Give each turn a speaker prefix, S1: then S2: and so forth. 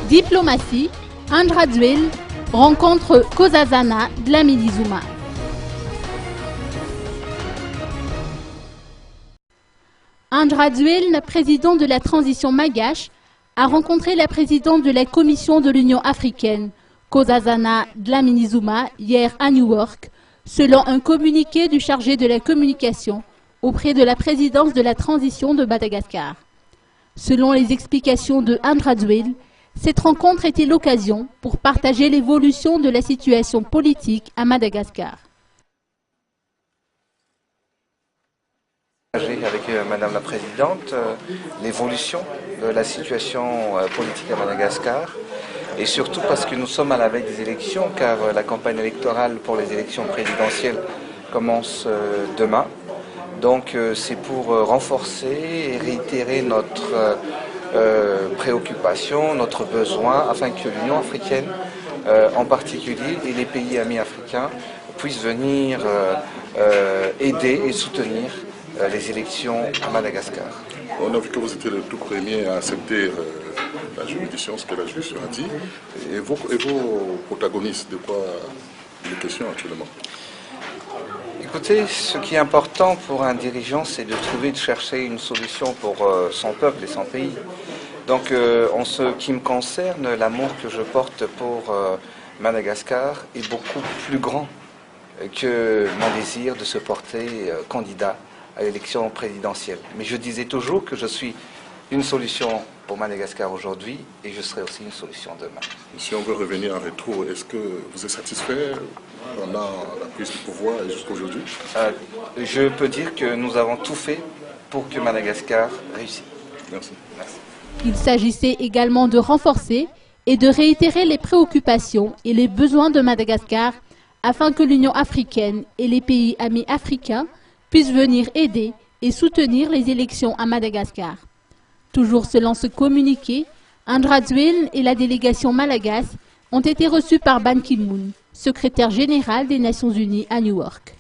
S1: Diplomatie, Andrazuel rencontre Nkosazana Dlamini Zuma. Andrazuel, président de la transition malgache, a rencontré la présidente de la Commission de l'Union africaine, Nkosazana Dlamini Zuma, hier à Newark, selon un communiqué du chargé de la communication auprès de la présidence de la transition de Madagascar. Selon les explications de Andrazuel, cette rencontre était l'occasion pour partager l'évolution de la situation politique à Madagascar.
S2: Avec Madame la Présidente, l'évolution de la situation politique à Madagascar, et surtout parce que nous sommes à la veille des élections, car la campagne électorale pour les élections présidentielles commence demain. Donc c'est pour renforcer et réitérer notre préoccupation, notre besoin, afin que l'Union africaine en particulier et les pays amis africains puissent venir aider et soutenir les élections à Madagascar.
S3: On a vu que vous étiez le tout premier à accepter la juridiction, ce que la juridiction a dit. Et vos protagonistes, de quoi il est question actuellement?
S2: Écoutez, ce qui est important pour un dirigeant, c'est de chercher une solution pour son peuple et son pays. Donc, en ce qui me concerne, l'amour que je porte pour Madagascar est beaucoup plus grand que mon désir de se porter candidat à l'élection présidentielle. Mais je disais toujours que je suis une solution pour Madagascar aujourd'hui et je serai aussi une solution demain.
S3: Si on veut revenir en rétro, est-ce que vous êtes satisfait pendant la prise du pouvoir et jusqu'à aujourd'hui?
S2: Je peux dire que nous avons tout fait pour que Madagascar réussisse.
S3: Merci.
S2: Merci.
S1: Il s'agissait également de renforcer et de réitérer les préoccupations et les besoins de Madagascar afin que l'Union africaine et les pays amis africains puissent venir aider et soutenir les élections à Madagascar. Toujours selon ce communiqué, Andrazuel et la délégation malagasy ont été reçus par Ban Ki-moon, secrétaire général des Nations Unies à Newark.